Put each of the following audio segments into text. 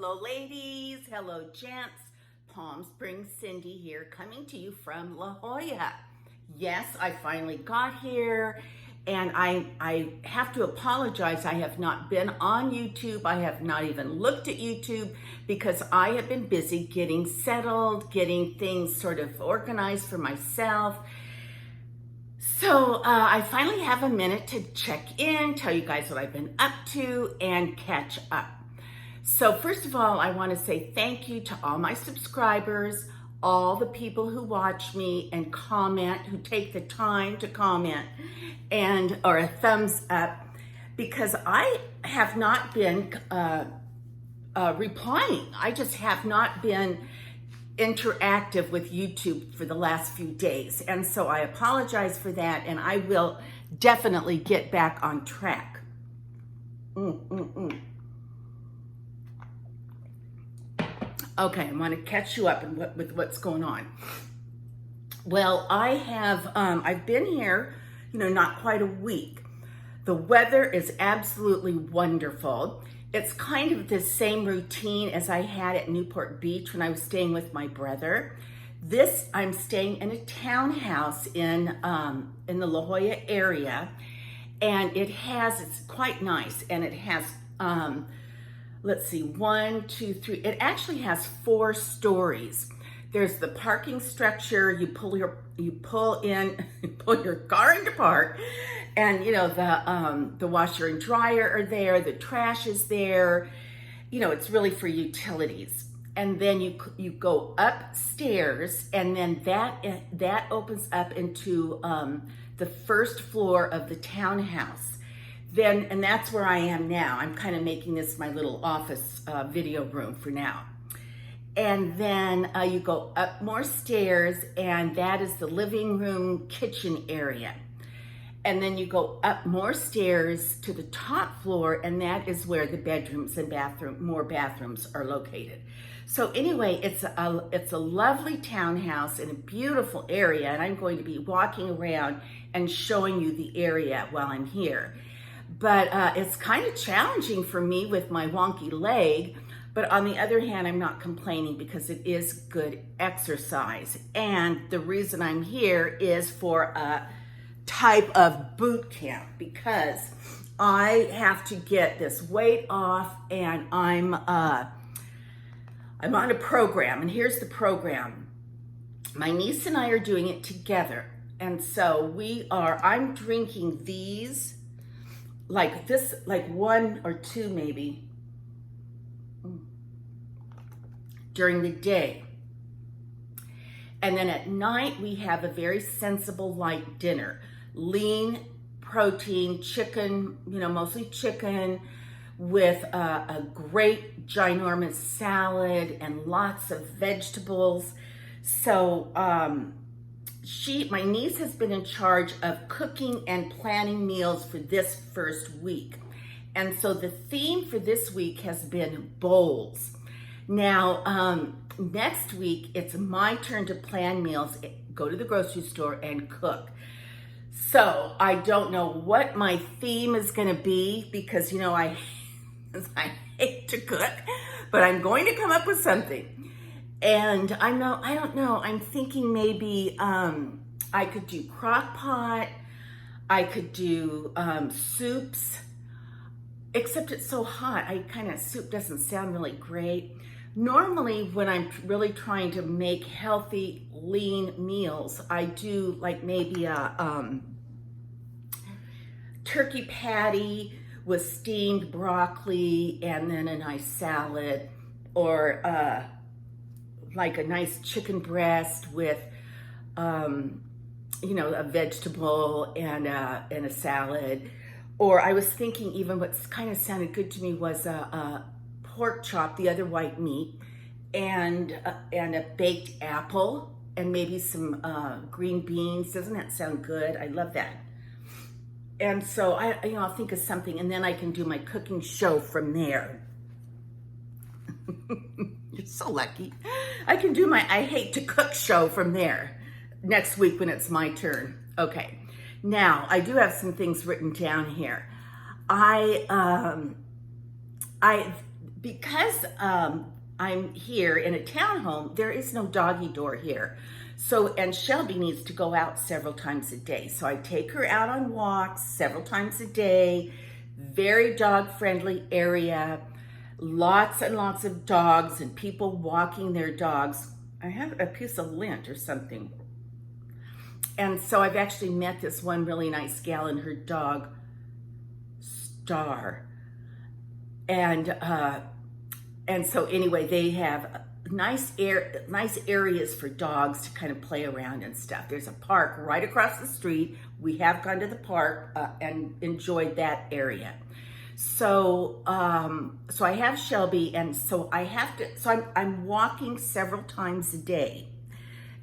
Hello ladies, hello gents. Palm Springs Cindy here, coming to you from La Jolla. Yes, I finally got here, and I have to apologize. I have not been on YouTube. I have not even looked at YouTube because I have been busy getting settled, getting things sort of organized for myself. So I finally have a minute to check in, tell you guys what I've been up to, and catch up. So first of all, I want to say thank you to all my subscribers, all the people who watch me and comment, who take the time to comment and or a thumbs up, because I have not been replying. I just have not been interactive with YouTube for the last few days. And so I apologize for that, and I will definitely get back on track. Okay, I want to catch you up with what's going on. Well, I've been here, not quite a week. The weather is absolutely wonderful. It's kind of the same routine as I had at Newport Beach when I was staying with my brother. I'm staying in a townhouse in the La Jolla area, and it's quite nice, and it has, let's see, 1, 2, 3. It actually has 4 stories. There's the parking structure. You pull your car into park, and the washer and dryer are there. The trash is there. It's really for utilities. And then you go upstairs, and then that opens up into the first floor of the townhouse. And that's where I am now. I'm kind of making this my little office video room for now. And then you go up more stairs, and that is the living room kitchen area. And then you go up more stairs to the top floor, and that is where the bedrooms and more bathrooms are located. So anyway, it's a lovely townhouse in a beautiful area, and I'm going to be walking around and showing you the area while I'm here. But it's kind of challenging for me with my wonky leg. But on the other hand, I'm not complaining because it is good exercise. And the reason I'm here is for a type of boot camp, because I have to get this weight off, and I'm on a program. And here's the program. My niece and I are doing it together. And so I'm drinking these, like this, like 1 or 2 maybe, during the day. And then at night, we have a very sensible light dinner. Lean protein, chicken, mostly chicken, with a great ginormous salad and lots of vegetables. So my niece has been in charge of cooking and planning meals for this first week. And so the theme for this week has been bowls. Now, next week, it's my turn to plan meals, go to the grocery store and cook. So I don't know what my theme is going to be, because, I hate to cook, but I'm going to come up with something. And I don't know, I'm thinking maybe I could do crock pot, I could do soups, except it's so hot. Soup doesn't sound really great. Normally, when I'm really trying to make healthy, lean meals, I do like maybe a turkey patty with steamed broccoli and then a nice salad, or like a nice chicken breast with, a vegetable and a salad. Or I was thinking, even what's kind of sounded good to me was a pork chop, the other white meat, and a baked apple, and maybe some green beans. Doesn't that sound good? I love that. And so I'll think of something, and then I can do my cooking show from there. You're so lucky. I can do my I hate to cook show from there next week when it's my turn. Okay. Now, I do have some things written down here. because I'm here in a townhome, there is no doggy door here. So, and Shelby needs to go out several times a day. So I take her out on walks several times a day, very dog friendly area, lots and lots of dogs and people walking their dogs. I have a piece of lint or something. And so I've actually met this one really nice gal and her dog, Star. And so anyway, they have nice areas for dogs to kind of play around and stuff. There's a park right across the street. We have gone to the park and enjoyed that area. So so I have Shelby, and so I'm walking several times a day,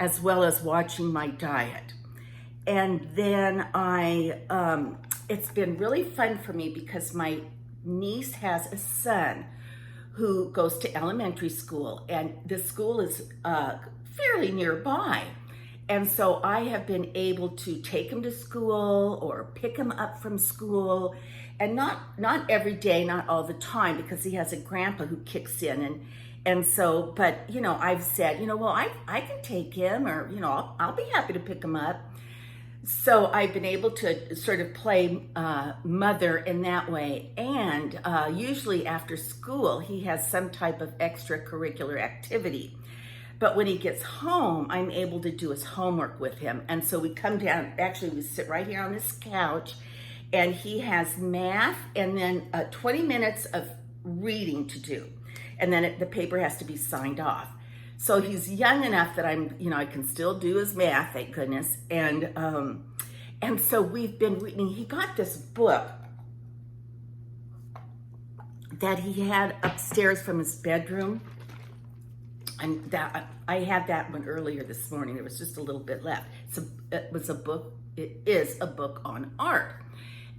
as well as watching my diet. And then it's been really fun for me because my niece has a son who goes to elementary school, and the school is fairly nearby. And so I have been able to take him to school or pick him up from school, and not every day, not all the time, because he has a grandpa who kicks in, and so, but I've said, well, I can take him, or I'll be happy to pick him up. So I've been able to sort of play mother in that way. And usually after school, he has some type of extracurricular activity. But when he gets home, I'm able to do his homework with him. And so we come down, actually we sit right here on this couch, and he has math and then 20 minutes of reading to do. And then the paper has to be signed off. So he's young enough that I can still do his math, thank goodness. And so we've been reading. He got this book that he had upstairs from his bedroom, and that I had that one earlier this morning. There was just a little bit left. It is a book on art,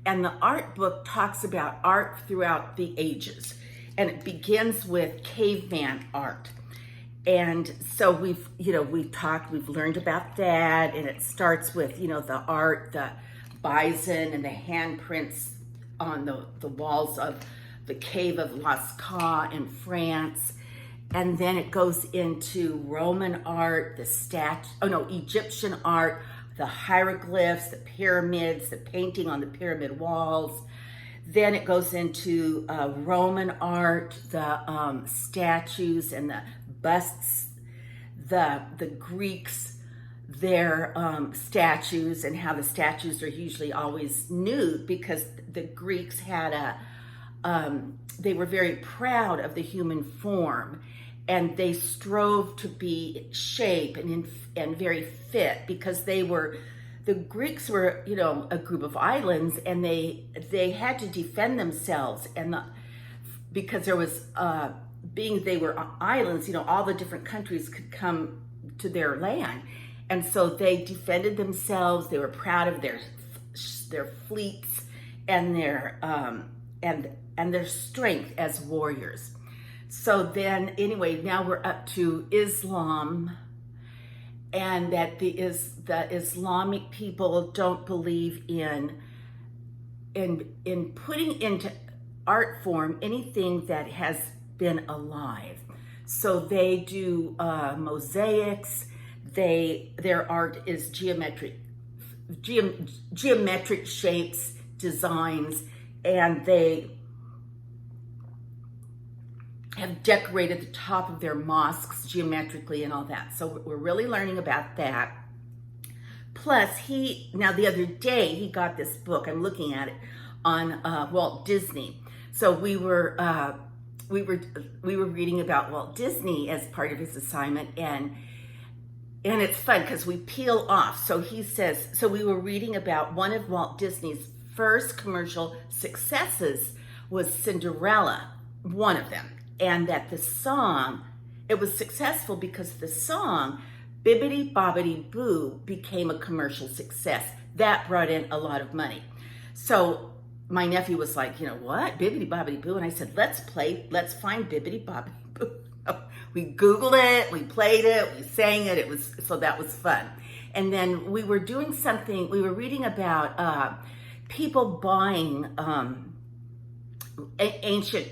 and the art book talks about art throughout the ages, and it begins with caveman art. And so we've learned about that, and it starts with, the art, the bison and the handprints on the walls of the cave of Lascaux in France. And then it goes into Roman art, Egyptian art, the hieroglyphs, the pyramids, the painting on the pyramid walls. Then it goes into Roman art, the statues and the busts, the Greeks, their statues, and how the statues are usually always nude, because the Greeks had they were very proud of the human form, and they strove to be shape and very fit, because the Greeks were, a group of islands, and they had to defend themselves, and because there was being they were islands, all the different countries could come to their land, and so they defended themselves. They were proud of their fleets and their strength as warriors. So then, anyway, now we're up to Islam, and that the Islamic people don't believe in putting into art form anything that has been alive. So they do mosaics. Their art is geometric shapes, designs, and they have decorated the top of their mosques geometrically and all that. So we're really learning about that. Plus, the other day he got this book. I'm looking at it on Walt Disney. So we were reading about Walt Disney as part of his assignment, and it's fun because we peel off. So he says, so we were reading about one of Walt Disney's first commercial successes was Cinderella, one of them, and that the song, it was successful because the song Bibbidi Bobbidi Boo became a commercial success. That brought in a lot of money. So my nephew was like, what? Bibbidi Bobbidi Boo? And I said, let's find Bibbidi Bobbidi Boo. We Googled it, we played it, we sang it. So that was fun. And then we were doing something, we were reading about people buying ancient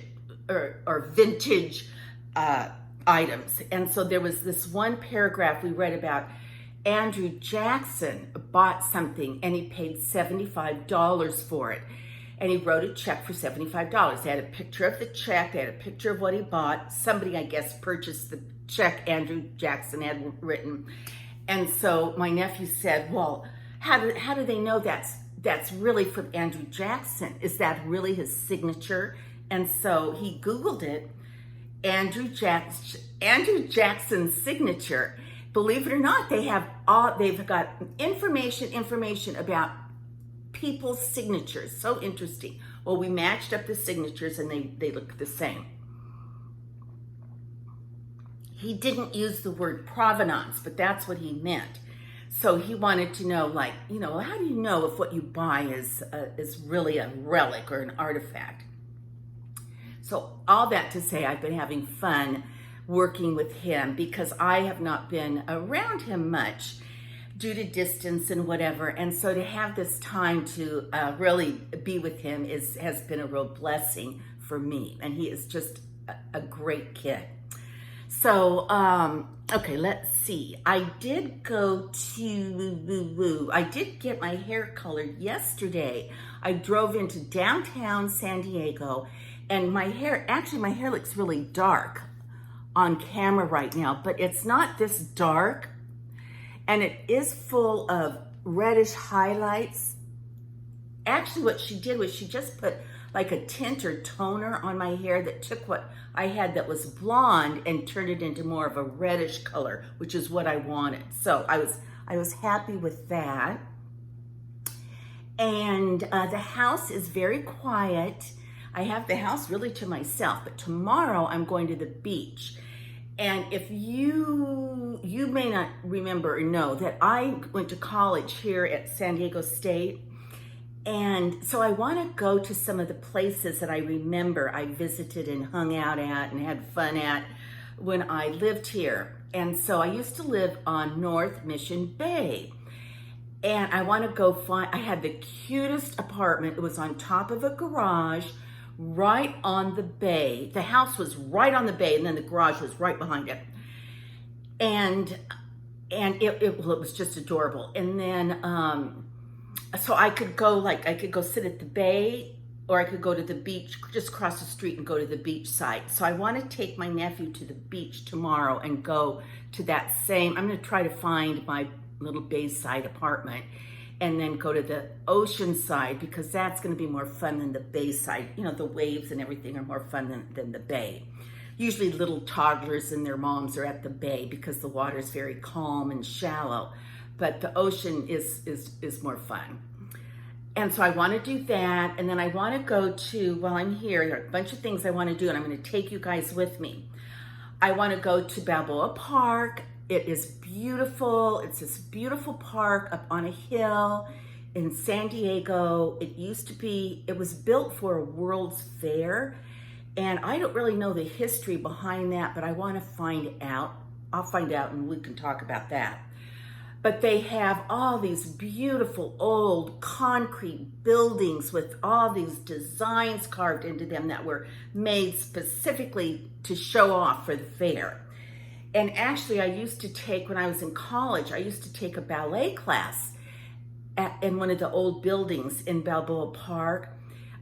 or vintage items. And so there was this one paragraph we read about Andrew Jackson bought something and he paid $75 for it. And he wrote a check for $75. They had a picture of the check, they had a picture of what he bought. Somebody, I guess, purchased the check Andrew Jackson had written. And so my nephew said, well, how do they know that's really from Andrew Jackson? Is that really his signature? And so he Googled it, Andrew Jackson's signature. Believe it or not, they've got information about people's signatures. So interesting. Well, we matched up the signatures and they look the same. He didn't use the word provenance, but that's what he meant. So he wanted to know, like, how do you know if what you buy is really a relic or an artifact? So all that to say, I've been having fun working with him because I have not been around him much due to distance and whatever. And so to have this time to really be with him has been a real blessing for me. And he is just a great kid. So, okay, let's see. I did get my hair colored yesterday. I drove into downtown San Diego and my hair looks really dark on camera right now, but it's not this dark. And it is full of reddish highlights. Actually, what she did was she just put like a tint or toner on my hair that took what I had that was blonde and turned it into more of a reddish color, which is what I wanted. So I was happy with that. And the house is very quiet. I have the house really to myself, but tomorrow I'm going to the beach. And if you may not remember or know that I went to college here at San Diego State. And so I want to go to some of the places that I remember I visited and hung out at and had fun at when I lived here. And so I used to live on North Mission Bay. And I want to go I had the cutest apartment. It was on top of a garage right on the bay. The house was right on the bay and then the garage was right behind it. And it was just adorable. And then, so I could go sit at the bay or I could go to the beach, just cross the street and go to the beach side. So I want to take my nephew to the beach tomorrow and go to that I'm going to try to find my little bayside apartment and then go to the ocean side because that's going to be more fun than the bay side. The waves and everything are more fun than the bay. Usually little toddlers and their moms are at the bay because the water is very calm and shallow, but the ocean is more fun. And so I want to do that, and then I want to go to, while I'm here, there are a bunch of things I want to do, and I'm going to take you guys with me. I want to go to Balboa Park. It is beautiful. It's this beautiful park up on a hill in San Diego. It was built for a World's Fair, and I don't really know the history behind that, but I want to find out. I'll find out and we can talk about that. But they have all these beautiful old concrete buildings with all these designs carved into them that were made specifically to show off for the fair. And actually, when I was in college, I used to take a ballet class in one of the old buildings in Balboa Park.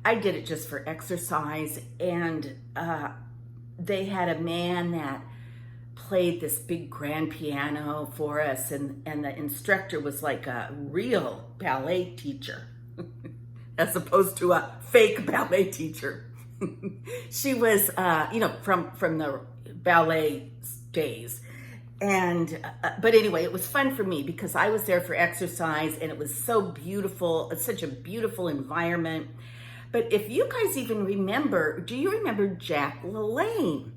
I did it just for exercise, and they had a man that played this big grand piano for us, and the instructor was like a real ballet teacher, as opposed to a fake ballet teacher. She was, from the ballet days. And, but anyway, it was fun for me because I was there for exercise and it was so beautiful. It's such a beautiful environment. But if you guys even remember, do you remember Jack LaLanne?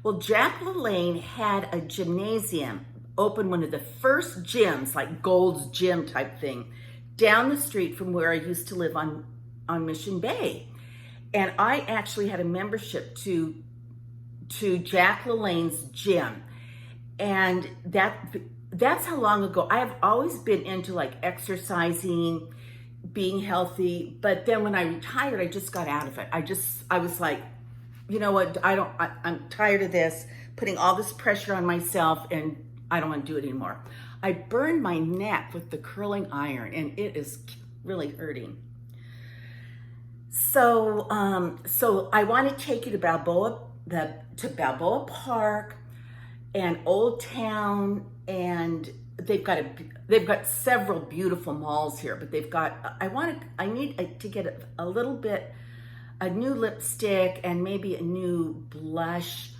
Well, Jack LaLanne had a gymnasium, opened one of the first gyms, like Gold's Gym type thing, down the street from where I used to live on Mission Bay. And I actually had a membership to Jack LaLanne's gym. And that's how long ago. I have always been into like exercising, being healthy. But then when I retired, I just got out of it. I was like, you know what, I'm tired of this, putting all this pressure on myself, and I don't want to do it anymore. I burned my neck with the curling iron, and it is really hurting. So, so I want to take you to Balboa Park and Old Town, and they've got several beautiful malls here, but I need to get a little bit, a new lipstick and maybe a new blush.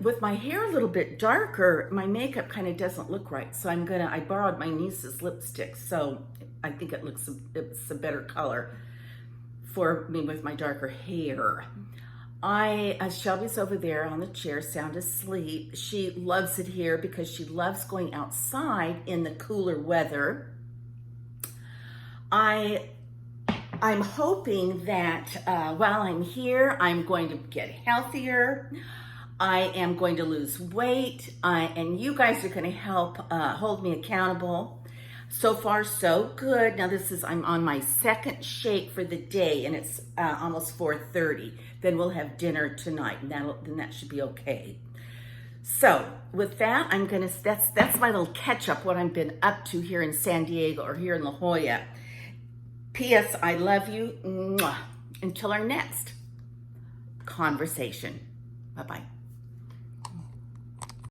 With my hair a little bit darker, my makeup kind of doesn't look right. So I borrowed my niece's lipstick, so I think it's a better color for me with my darker hair. Shelby's over there on the chair, sound asleep. She loves it here because she loves going outside in the cooler weather. I'm hoping that while I'm here, I'm going to get healthier. I am going to lose weight, and you guys are going to help hold me accountable. So far, so good. Now I'm on my second shake for the day, and it's almost 4:30. Then we'll have dinner tonight, and then that should be okay. So with that, that's my little catch up, what I've been up to here in San Diego or here in La Jolla. P.S. I love you. Mwah. Until our next conversation. Bye-bye.